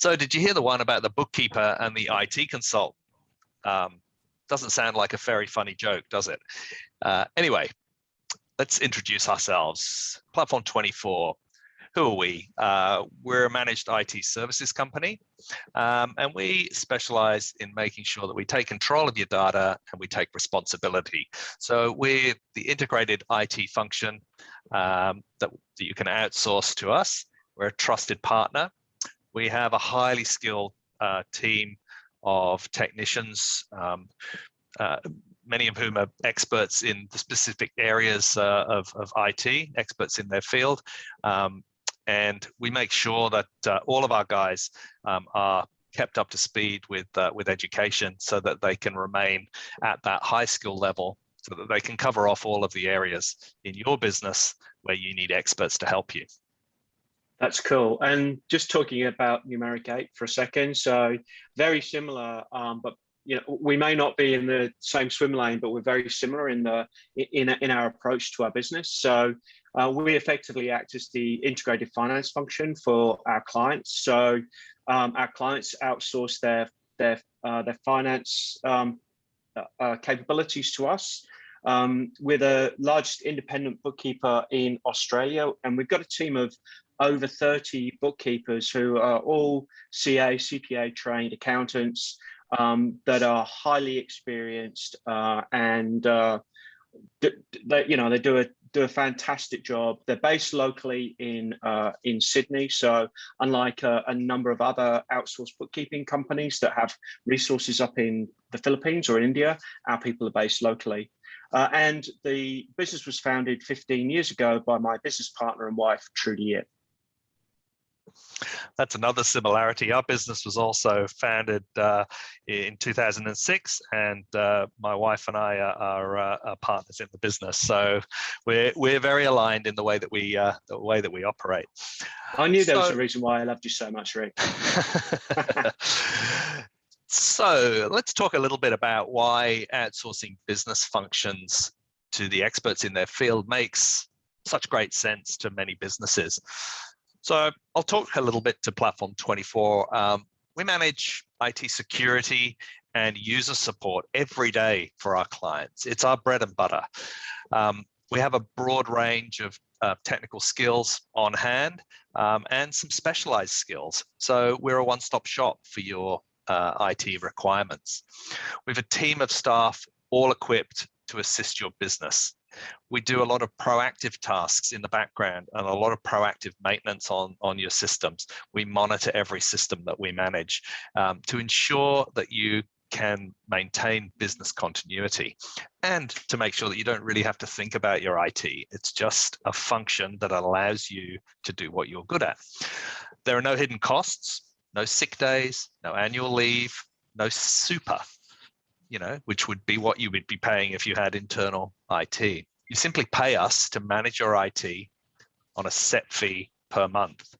So did you hear the one about the bookkeeper and the IT consult? Doesn't sound like a very funny joke, does it? Anyway, let's introduce ourselves. Platform 24. Who are we? We're a managed IT services company, and we specialize in making sure that we take control of your data and we take responsibility. So we're the integrated IT function that you can outsource to us. We're a trusted partner. We have a highly skilled team of technicians, many of whom are experts in the specific areas of IT, experts in their field. And we make sure that all of our guys are kept up to speed with education so that they can remain at that high skill level, so that they can cover off all of the areas in your business where you need experts to help you. That's cool. And just talking about Numeric 8 for a second, so very similar, but we may not be in the same swim lane, but we're very similar in our approach to our business. So we effectively act as the integrated finance function for our clients. So our clients outsource their finance capabilities to us. We're the largest independent bookkeeper in Australia, and we've got a team of over 30 bookkeepers who are all CA, CPA trained accountants that are highly experienced and they do a fantastic job. They're based locally in Sydney, so unlike a number of other outsourced bookkeeping companies that have resources up in the Philippines or in India, our people are based locally. And the business was founded 15 years ago by my business partner and wife, Trudy Yip. That's another similarity. Our business was also founded in 2006, and my wife and I are partners in the business. So we're very aligned in the way that we operate. I knew there was a reason why I loved you so much, Rick. So let's talk a little bit about why outsourcing business functions to the experts in their field makes such great sense to many businesses. So I'll talk a little bit to Platform 24. We manage IT security and user support every day for our clients. It's our bread and butter. We have a broad range of technical skills on hand and some specialized skills. So we're a one-stop shop for your IT requirements. We have a team of staff all equipped to assist your business. We do a lot of proactive tasks in the background and a lot of proactive maintenance on your systems. We monitor every system that we manage to ensure that you can maintain business continuity and to make sure that you don't really have to think about your IT. It's just a function that allows you to do what you're good at. There are no hidden costs, no sick days, no annual leave, no super, which would be what you would be paying if you had internal IT. You simply pay us to manage your IT on a set fee per month.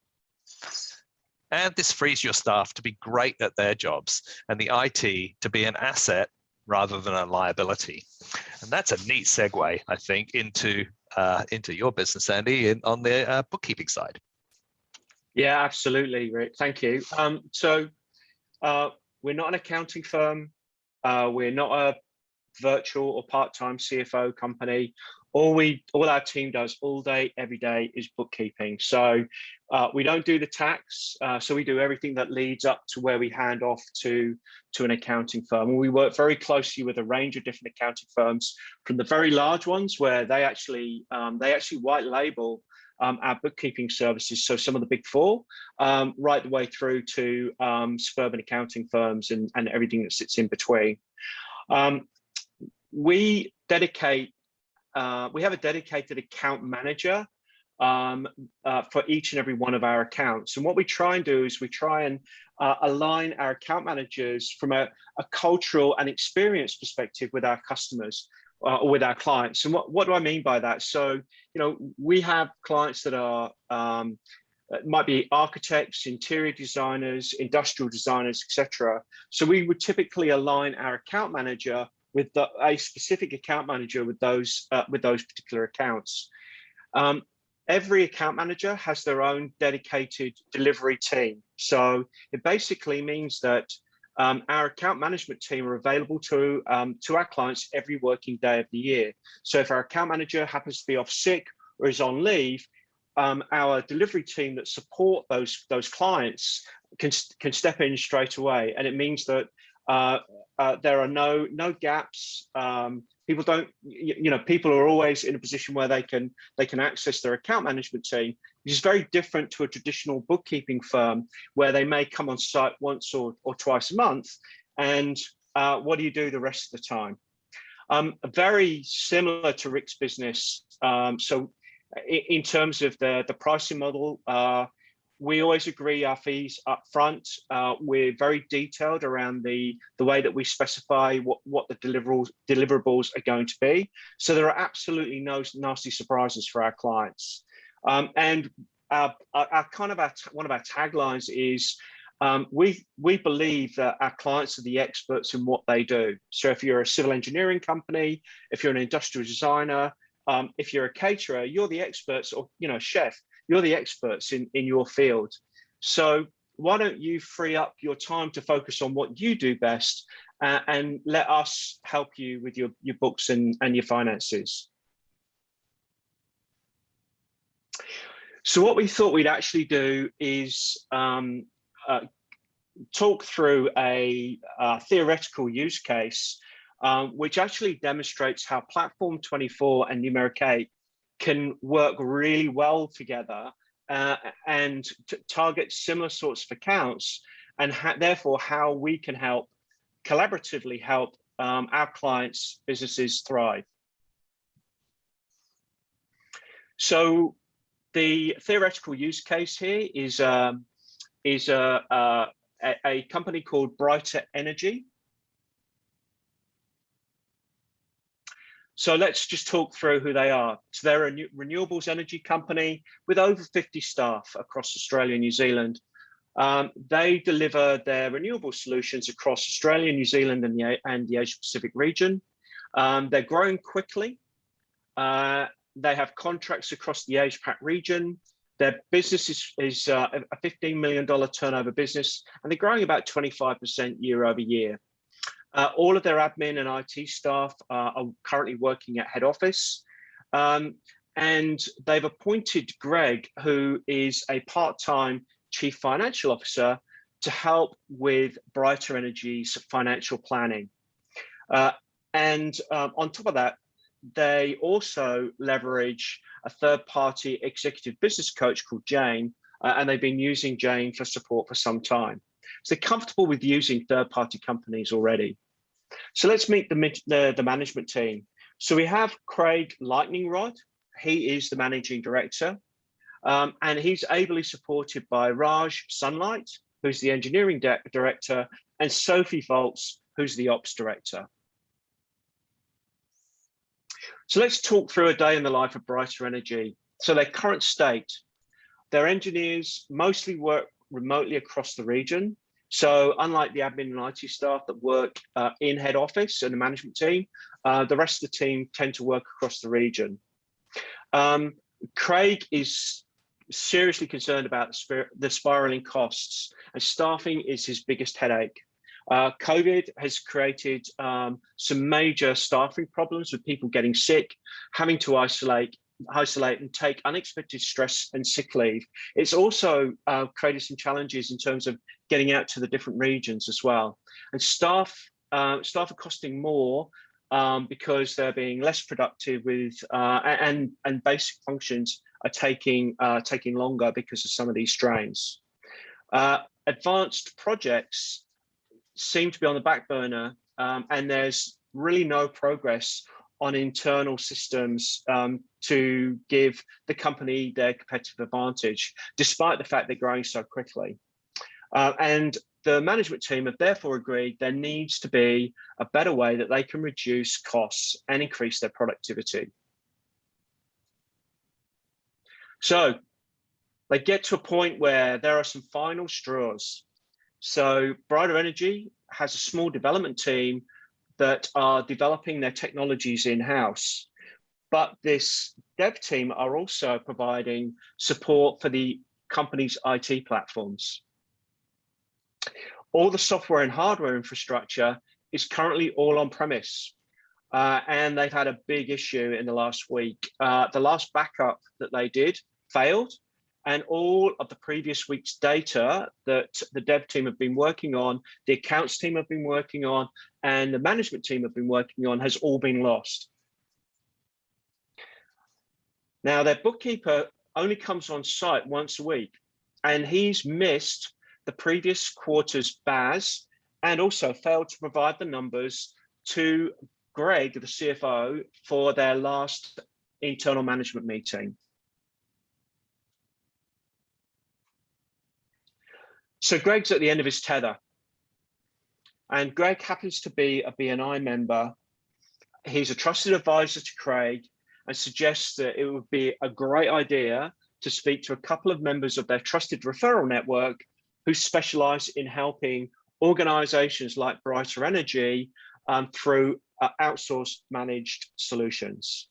And this frees your staff to be great at their jobs and the IT to be an asset rather than a liability. And that's a neat segue, I think, into your business, Andy, on the bookkeeping side. Yeah, absolutely, Rick. Thank you. So we're not an accounting firm. We're not a virtual or part-time CFO company. All our team does all day, every day is bookkeeping. So we don't do the tax. So we do everything that leads up to where we hand off to an accounting firm. And we work very closely with a range of different accounting firms, from the very large ones where they actually white label our bookkeeping services. So some of the big four, right the way through to suburban accounting firms and everything that sits in between. We have a dedicated account manager for each and every one of our accounts. And what we try and do is we try and align our account managers from a cultural and experience perspective with our customers or with our clients. And what do I mean by that? So, we have clients that are might be architects, interior designers, industrial designers, etc. So we would typically align our account manager with a specific account manager with those particular accounts. every account manager has their own dedicated delivery team. So it basically means that our account management team are available to our clients every working day of the year. So if our account manager happens to be off sick or is on leave, our delivery team that support those clients can step in straight away, and it means that there are no gaps. People don't, people are always in a position where they can access their account management team, which is very different to a traditional bookkeeping firm where they may come on site once or twice a month. And what do you do the rest of the time? Very similar to Rick's business. So in terms of the pricing model, we always agree our fees up front. We're very detailed around the way that we specify what the deliverables are going to be. So there are absolutely no nasty surprises for our clients. And one of our taglines is, we believe that our clients are the experts in what they do. So if you're a civil engineering company, if you're an industrial designer, if you're a caterer, you're the experts, or chef, you're the experts in your field. So why don't you free up your time to focus on what you do best, and let us help you with your books and your finances. So what we thought we'd actually do is talk through a theoretical use case, which actually demonstrates how Platform 24 and Numeric 8 can work really well together and target similar sorts of accounts, and therefore how we can collaboratively help our clients' businesses thrive. So the theoretical use case here is a company called Brighter Energy. So let's just talk through who they are. So they're a renewables energy company with over 50 staff across Australia and New Zealand. They deliver their renewable solutions across Australia, New Zealand, and the Asia Pacific region. They're growing quickly. They have contracts across the Asia Pac region. Their business is a $15 million turnover business, and they're growing about 25% year over year. All of their admin and IT staff are currently working at head office. And they've appointed Greg, who is a part-time chief financial officer, to help with Brighter Energy's financial planning. And on top of that, they also leverage a third-party executive business coach called Jane, and they've been using Jane for support for some time. So they're comfortable with using third-party companies already. So let's meet the management team. So we have Craig Lightning Rod. He is the managing director, and he's ably supported by Raj Sunlight, who's the engineering director, and Sophie Volts, who's the ops director. So let's talk through a day in the life of Brighter Energy. So their current state, their engineers mostly work remotely across the region. So unlike the admin and IT staff that work in head office and the management team, the rest of the team tend to work across the region. Craig is seriously concerned about the spiraling costs, and staffing is his biggest headache. COVID has created some major staffing problems with people getting sick, having to isolate and take unexpected stress and sick leave. It's also created some challenges in terms of getting out to the different regions as well. And staff are costing more because they're being less productive with and basic functions are taking longer because of some of these strains. Advanced projects seem to be on the back burner, and there's really no progress on internal systems to give the company their competitive advantage, despite the fact they're growing so quickly. And the management team have therefore agreed there needs to be a better way that they can reduce costs and increase their productivity. So they get to a point where there are some final straws. So Brighter Energy has a small development team that are developing their technologies in-house, but this dev team are also providing support for the company's IT platforms. All the software and hardware infrastructure is currently all on premise. And they've had a big issue in the last week. The last backup that they did failed, and all of the previous week's data that the dev team have been working on, the accounts team have been working on, and the management team have been working on has all been lost. Now, their bookkeeper only comes on site once a week, and he's missed the previous quarter's BAS and also failed to provide the numbers to Greg, the CFO, for their last internal management meeting. So Greg's at the end of his tether, and Greg happens to be a BNI member. He's a trusted advisor to Craig and suggests that it would be a great idea to speak to a couple of members of their trusted referral network who specialize in helping organizations like Brighter Energy through outsourced managed solutions.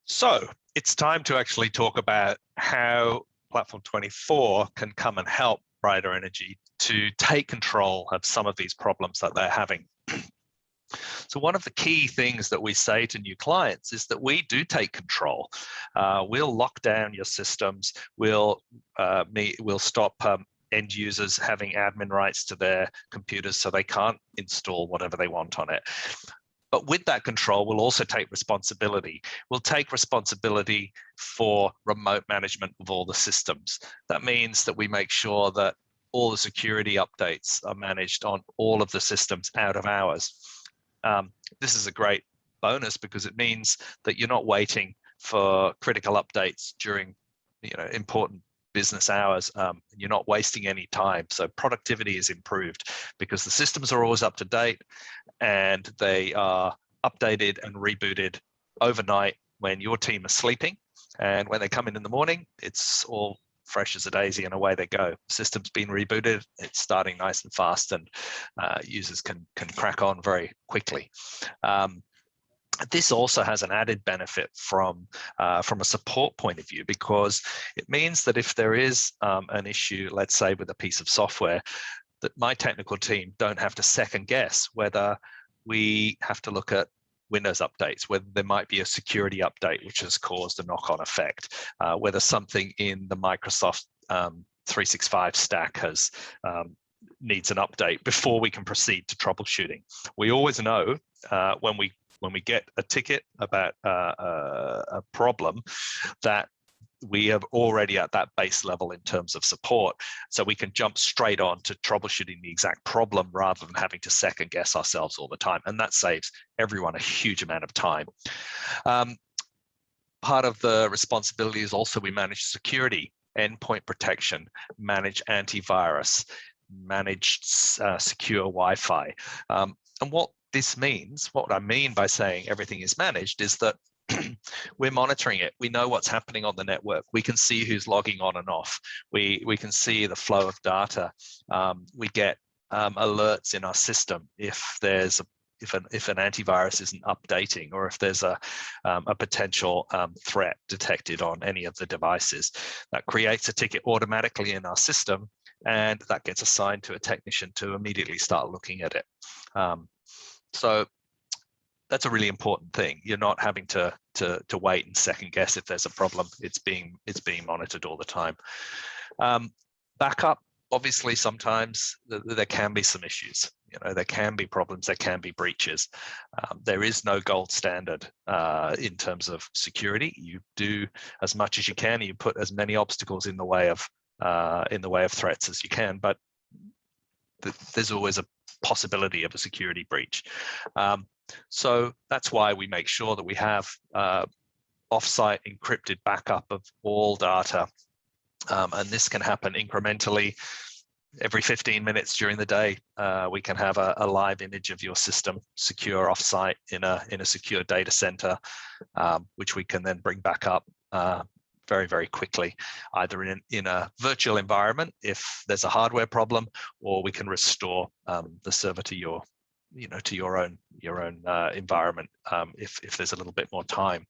So it's time to actually talk about how Platform 24 can come and help Brighter Energy to take control of some of these problems that they're having. So one of the key things that we say to new clients is that we do take control. We'll lock down your systems. We'll stop end users having admin rights to their computers so they can't install whatever they want on it. But with that control, we'll also take responsibility. We'll take responsibility for remote management of all the systems. That means that we make sure that all the security updates are managed on all of the systems out of hours. This is a great bonus because it means that you're not waiting for critical updates during important business hours. You're not wasting any time. So productivity is improved because the systems are always up to date and they are updated and rebooted overnight when your team is sleeping. And when they come in the morning, it's all fresh as a daisy and away they go. System's been rebooted, it's starting nice and fast, and users can crack on very quickly. This also has an added benefit from a support point of view, because it means that if there is an issue, let's say with a piece of software, that my technical team don't have to second guess whether we have to look at Windows updates, whether there might be a security update which has caused a knock-on effect, whether something in the Microsoft 365 stack needs an update before we can proceed to troubleshooting. We always know when we get a ticket about a problem that we are already at that base level in terms of support, so we can jump straight on to troubleshooting the exact problem rather than having to second guess ourselves all the time, and that saves everyone a huge amount of time. Part of the responsibility is also we manage security, endpoint protection, manage antivirus, manage secure Wi-Fi, and what this means, what I mean by saying everything is managed, is that we're monitoring it. We know what's happening on the network. We can see who's logging on and off. We can see the flow of data. We get alerts in our system if an antivirus isn't updating, or if there's a potential threat detected on any of the devices. That creates a ticket automatically in our system, and that gets assigned to a technician to immediately start looking at it. So that's a really important thing. You're not having to wait and second guess if there's a problem. It's being monitored all the time. Backup, obviously, sometimes there can be some issues. There can be problems. There can be breaches. There is no gold standard in terms of security. You do as much as you can. You put as many obstacles in the way of threats as you can, but there's always a possibility of a security breach. So that's why we make sure that we have offsite encrypted backup of all data. And this can happen incrementally. Every 15 minutes during the day, we can have a live image of your system, secure offsite in a secure data center, which we can then bring back up very, very quickly, either in a virtual environment if there's a hardware problem, or we can restore the server to your to your own environment if there's a little bit more time.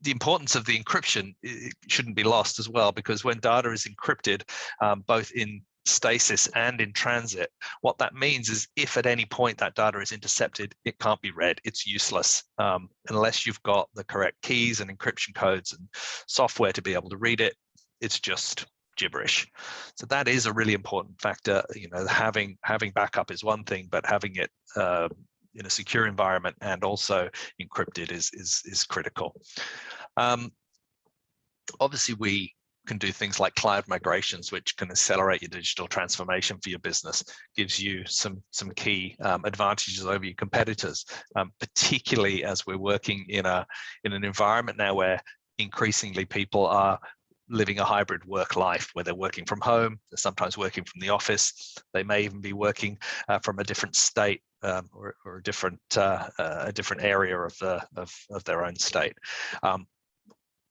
The importance of the encryption shouldn't be lost as well, because when data is encrypted, both in stasis and in transit, what that means is if at any point that data is intercepted, it can't be read. It's useless unless you've got the correct keys and encryption codes and software to be able to read it. It's just gibberish. So that is a really important factor. Having backup is one thing, but having it in a secure environment and also encrypted is critical. Obviously, we can do things like cloud migrations, which can accelerate your digital transformation for your business, gives you some key advantages over your competitors, particularly as we're working in an environment now where increasingly people are living a hybrid work life, where they're working from home, they're sometimes working from the office, they may even be working from a different state or a different area of their own state.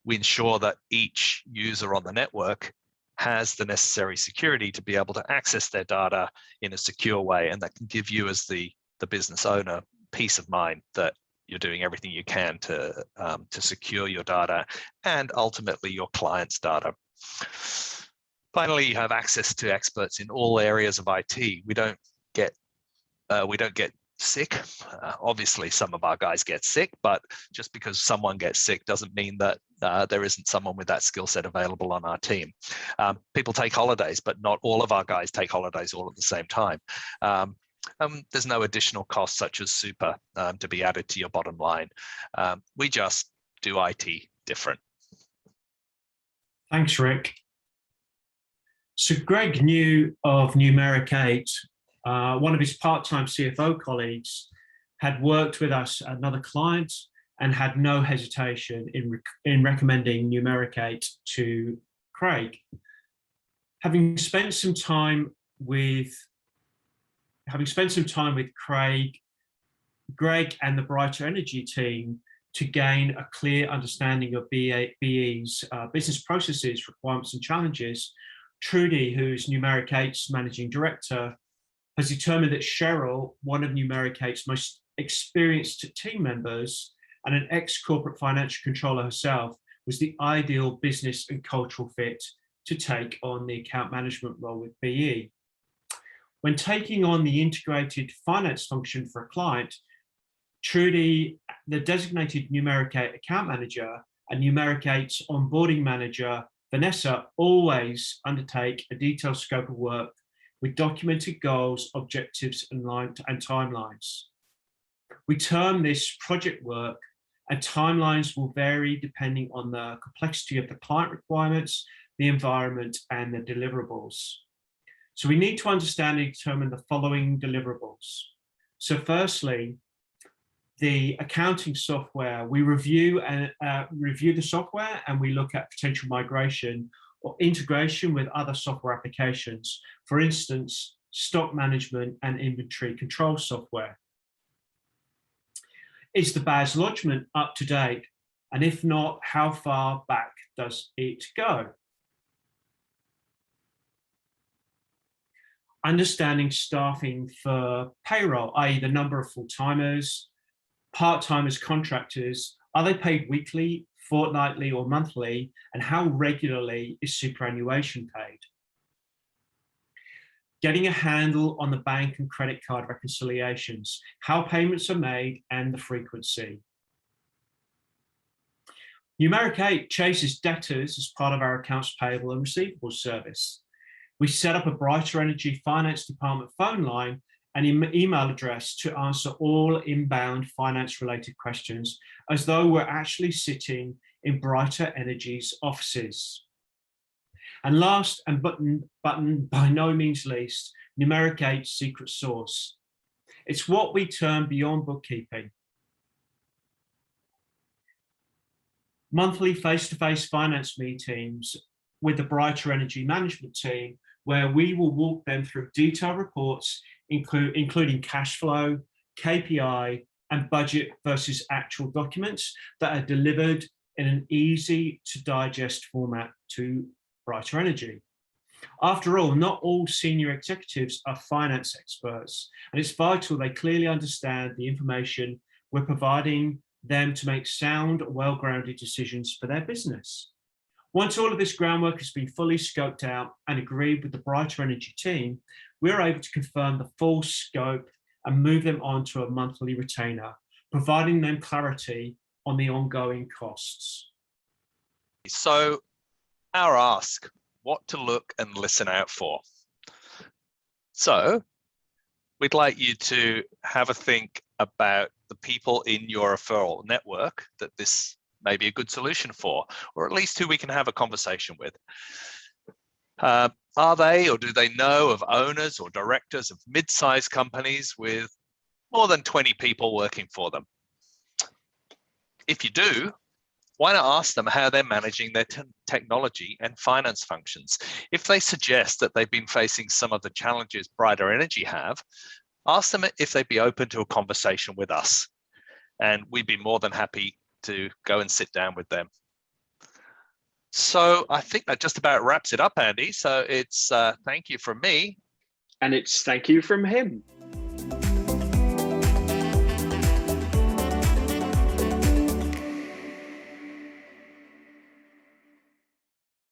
We ensure that each user on the network has the necessary security to be able to access their data in a secure way, and that can give you as the business owner peace of mind that you're doing everything you can to secure your data and ultimately your client's data. Finally, you have access to experts in all areas of IT. We don't get sick. Obviously, some of our guys get sick, but just because someone gets sick doesn't mean that there isn't someone with that skill set available on our team. People take holidays, but not all of our guys take holidays all at the same time. There's no additional costs such as super to be added to your bottom line. We just do IT different. Thanks, Rick. So Greg knew of Numeric 8. One of his part-time CFO colleagues had worked with us at another client and had no hesitation in recommending Numeric 8 to Craig. Having spent some time with Craig, Greg and the Brighter Energy team to gain a clear understanding of BE's business processes, requirements and challenges, Trudy, who's Numeric 8's managing director, has determined that Cheryl, one of Numeric 8's most experienced team members and an ex-corporate financial controller herself, was the ideal business and cultural fit to take on the account management role with BE. When taking on the integrated finance function for a client, Trudy, the designated Numeric 8 account manager, and Numeric 8's onboarding manager, Vanessa, always undertake a detailed scope of work with documented goals, objectives, and timelines. We term this project work, and timelines will vary depending on the complexity of the client requirements, the environment, and the deliverables. So we need to understand and determine the following deliverables. So firstly, the accounting software, we review the software and we look at potential migration or integration with other software applications, for instance, stock management and inventory control software. Is the BAS lodgement up to date? And if not, how far back does it go? Understanding staffing for payroll, i.e. the number of full-timers, part-timers, contractors, are they paid weekly, fortnightly, or monthly, and how regularly is superannuation paid? Getting a handle on the bank and credit card reconciliations, how payments are made, and the frequency. Numeric 8 chases debtors as part of our accounts payable and receivables service. We set up a Brighter Energy Finance Department phone line and email address to answer all inbound finance-related questions as though we're actually sitting in Brighter Energy's offices. And last and by no means least, Numeric 8's secret sauce. It's what we term beyond bookkeeping. Monthly face-to-face finance meetings with the Brighter Energy management team, where we will walk them through detailed reports, including cash flow, KPI, and budget versus actual documents that are delivered in an easy to digest format to Brighter Energy. After all, not all senior executives are finance experts, and it's vital they clearly understand the information we're providing them to make sound, well-grounded decisions for their business. Once all of this groundwork has been fully scoped out and agreed with the Brighter Energy team, we're able to confirm the full scope and move them on to a monthly retainer, providing them clarity on the ongoing costs. So our ask, what to look and listen out for. So we'd like you to have a think about the people in your referral network that this may be a good solution for, or at least who we can have a conversation with. Are they, or do they know of owners or directors of mid-sized companies with more than 20 people working for them? If you do, why not ask them how they're managing their technology and finance functions? If they suggest that they've been facing some of the challenges Brighter Energy have, ask them if they'd be open to a conversation with us. And we'd be more than happy to go and sit down with them. So I think that just about wraps it up, Andy. So it's thank you from me. And it's thank you from him.